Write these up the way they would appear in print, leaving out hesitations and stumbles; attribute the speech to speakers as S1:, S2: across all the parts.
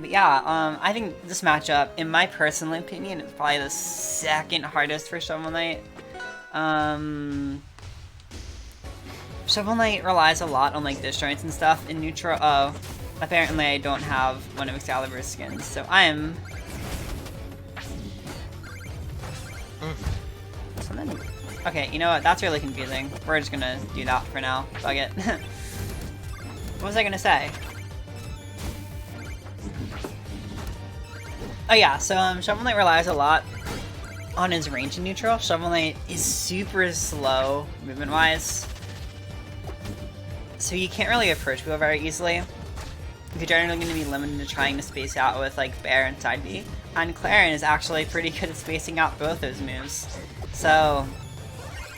S1: But yeah, I think this matchup, in my personal opinion, is probably the second hardest for Shovel Knight. Shovel Knight relies a lot on like disjoints and stuff in neutral. Oh, apparently I don't have one of Excalibur's skins, so I am. Something. Okay, you know what? That's really confusing. We're just gonna do that for now. Fuck it. What was I gonna say? Oh yeah, so Shovel Knight relies a lot on his range in neutral. Shovel Knight is super slow movement-wise, so you can't really approach people very easily. You're generally going to be limited to trying to space out with like Bear and Side B. And Clairen is actually pretty good at spacing out both those moves. So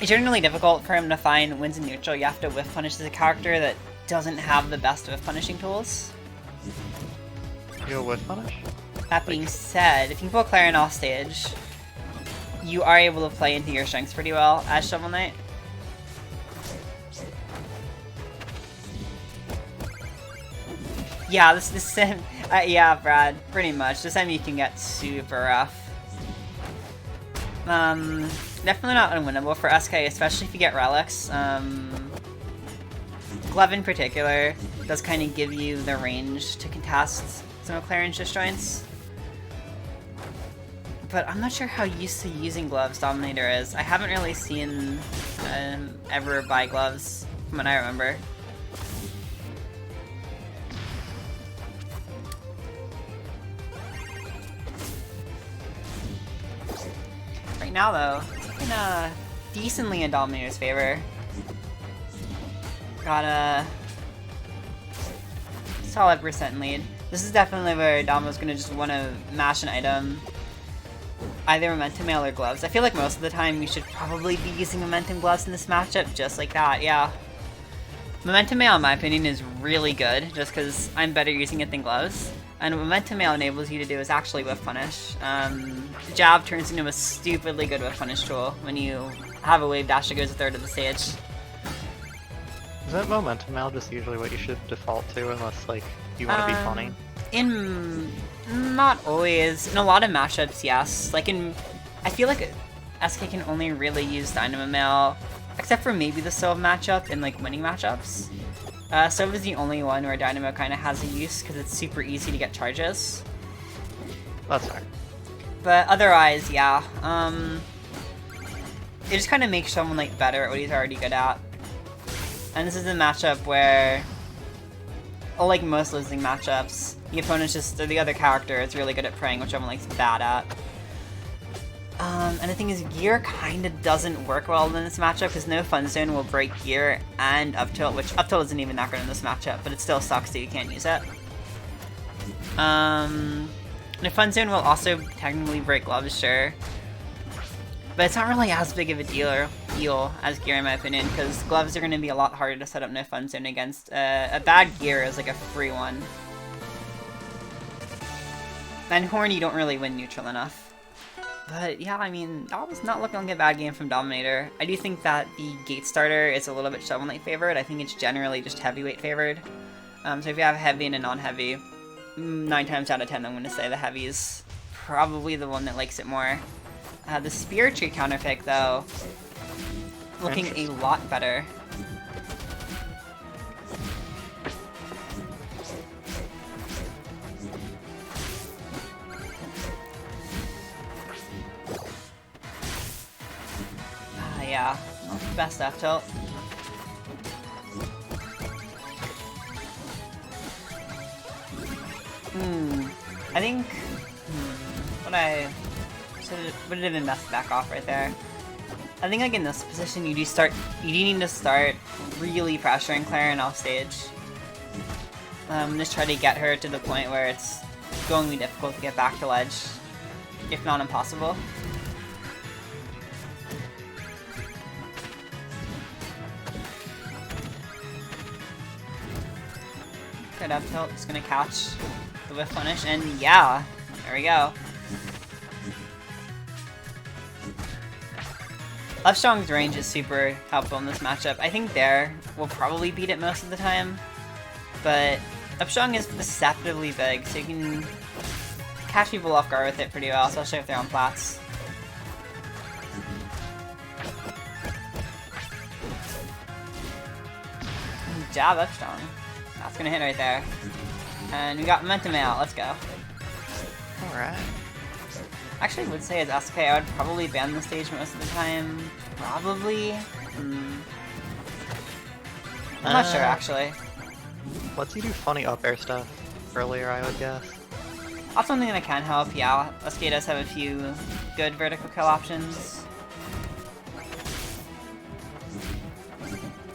S1: it's generally difficult for him to find wins in neutral. You have to whiff punish as a character that doesn't have the best whiff punishing tools.
S2: You'll whiff punish?
S1: That being said, if you pull Clairen off stage, you are able to play into your strengths pretty well as Shovel Knight. Yeah, this sim, yeah, Brad, pretty much. This MU can get super rough. Definitely not unwinnable for SK, especially if you get relics. Glove in particular does kind of give you the range to contest some of Clairen's disjoints. But I'm not sure how used to using gloves Dominator is. I haven't really seen ever buy gloves from what I remember. Right now, though, it's looking decently in Dominator's favor. Got a solid percent lead. This is definitely where Domo's gonna just want to mash an item, either Momentum Mail or Gloves. I feel like most of the time you should probably be using Momentum Gloves in this matchup, just like that, yeah. Momentum Mail, in my opinion, is really good, just because I'm better using it than Gloves. And what Momentum Mail enables you to do is actually whiff punish. Jab turns into a stupidly good whiff punish tool when you have a wave dash that goes a third of the stage.
S2: Isn't Momentum Mail just usually what you should default to unless, like, you want to be funny?
S1: Not always. In a lot of matchups, yes. Like I feel like SK can only really use Dynamo Mail, except for maybe the Sov matchup in like winning matchups. Sov is the only one where Dynamo kind of has a use because it's super easy to get charges.
S2: That's fair.
S1: But otherwise, yeah. It just kind of makes someone like better at what he's already good at. And this is a matchup where, like most losing matchups, the opponent's just, or the other character is really good at praying, which everyone likes bad at. And the thing is, gear kind of doesn't work well in this matchup, because no Fun Zone will break gear and up tilt, which up tilt isn't even that good in this matchup, but it still sucks that you can't use it. And a Fun Zone will also technically break gloves, sure. But it's not really as big of a deal as gear, in my opinion, because gloves are going to be a lot harder to set up no Fun Zone against. A bad gear is like a free one. And Horn, you don't really win neutral enough. But yeah, I mean, that was not looking like a bad game from Dominator. I do think that the gate starter is a little bit Shovel Knight favored. I think it's generally just heavyweight favored. So if you have heavy and a non-heavy, 9 times out of 10 I'm going to say the heavy is probably the one that likes it more. The Spear Tree counterpick, though, looking a lot better. Yeah, not the best F tilt. I think would have been best to back off right there. I think like in this position you do need to start really pressuring Clairen off stage. Just try to get her to the point where it's going to be difficult to get back to ledge, if not impossible. Good up tilt, just gonna catch the whiff punish, and yeah, there we go. Left Strong's range is super helpful in this matchup. I think Dare will probably beat it most of the time, but Upstrong is deceptively big, so you can catch people off guard with it pretty well, especially if they're on plats. Jab Upstrong. That's gonna hit right there. And we got Momentum out, let's go.
S2: Alright.
S1: Actually, I would say as SK, I would probably ban the stage most of the time. Probably? I'm not sure, actually.
S2: Lets you do funny up air stuff earlier, I would guess.
S1: That's something that can help, yeah. SK does have a few good vertical kill options.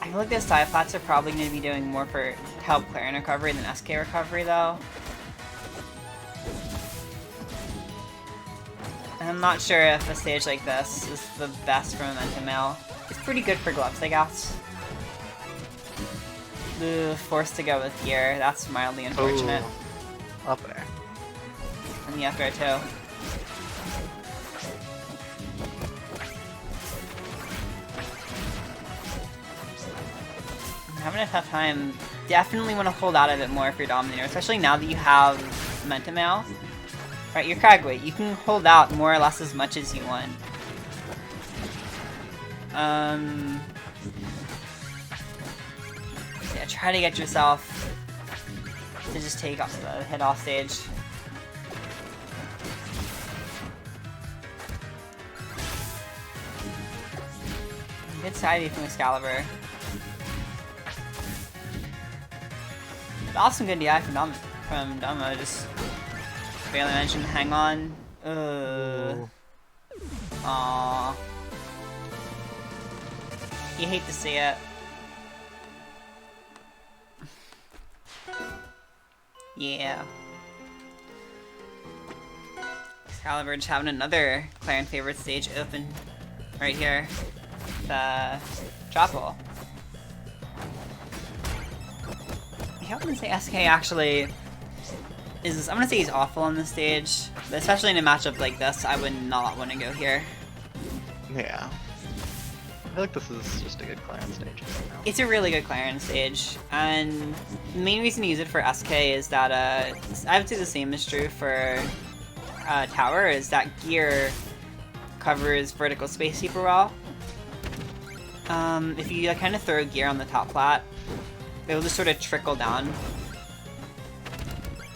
S1: I feel like those side flats are probably going to be doing more for help Clairen recovery than SK recovery, though. And I'm not sure if a stage like this is the best for Momentum Mail. It's pretty good for gloves, I guess. Forced to go with gear. That's mildly unfortunate.
S2: Ooh. Up there.
S1: And the up air too. I'm having a tough time. Definitely want to hold out of it more if you're Dominator, especially now that you have Momentum Mail. Right, you're Cragweight. You can hold out more or less as much as you want. Yeah, try to get yourself to just take off the hit off stage. Good side from Excalibur. Awesome good DI from Domo, just barely mentioned hang on. Aww. You hate to see it. Yeah. Excalibur just having another Clairen favorite stage open right here. The drop wall. I wouldn't say SK actually is, I'm gonna say he's awful on this stage, but especially in a matchup like this, I would not want to go here.
S2: Yeah. I feel like this is just a good Clairen stage.
S1: It's a really good Clairen stage, and the main reason to use it for SK is that, I would say the same is true for Tower, is that gear covers vertical space super well. If you kind of throw gear on the top flat, it will just sort of trickle down.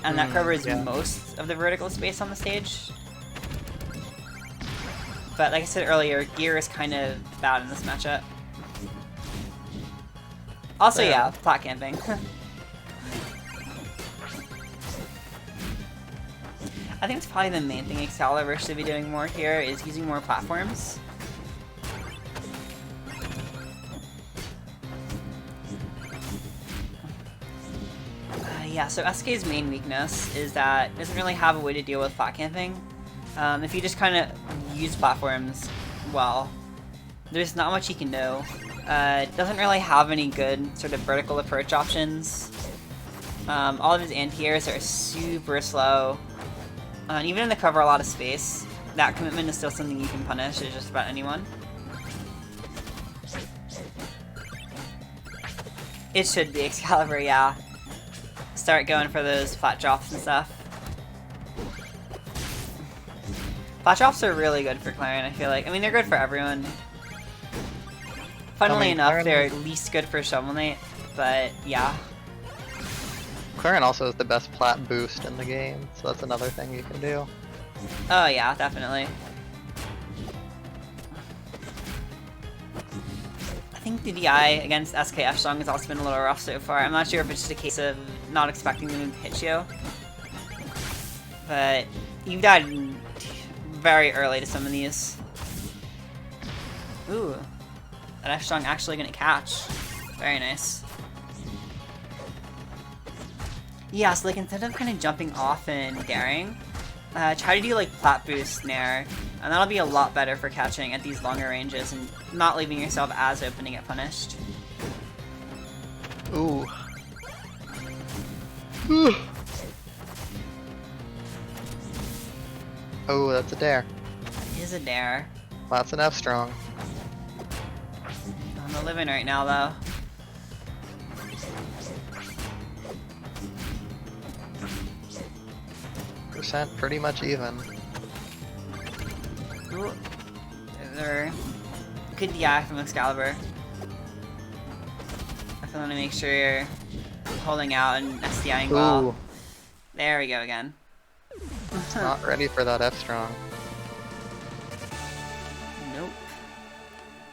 S1: And that covers most of the vertical space on the stage. But like I said earlier, gear is kind of bad in this matchup. Also, yeah, flat camping. I think it's probably the main thing Excalibur should be doing more here, is using more platforms. Yeah, so SK's main weakness is that it doesn't really have a way to deal with flat camping. If you just kind of use platforms well, there's not much you can do. It doesn't really have any good sort of vertical approach options. All of his anti-airs are super slow. And even in the cover a lot of space, that commitment is still something you can punish to just about anyone. It should be Excalibur, yeah. Start going for those flat drops and stuff. Flat drops are really good for Clairen, I feel like. I mean, they're good for everyone. Funnily enough, they're least good for Shovel Knight, but yeah.
S2: Clairen also has the best plat boost in the game, so that's another thing you can do.
S1: Oh yeah, definitely. I think the DI against SKF Strong has also been a little rough so far. I'm not sure if it's just a case of not expecting them to hit you. But you died very early to some of these. Ooh. That F Strong actually gonna catch. Very nice. Yeah, so like instead of kind of jumping off and daring, try to do like plat boost nair, and that'll be a lot better for catching at these longer ranges and not leaving yourself as open to get punished.
S2: Ooh. Oh, that's a dare.
S1: That is a dare.
S2: That's an F strong.
S1: I'm living right now though.
S2: 100%, pretty much even.
S1: Ooh. There. Good DI from Excalibur. Definitely want to make sure you're holding out and SDIing well.
S2: Ooh,
S1: There we go again.
S2: not ready for that F strong.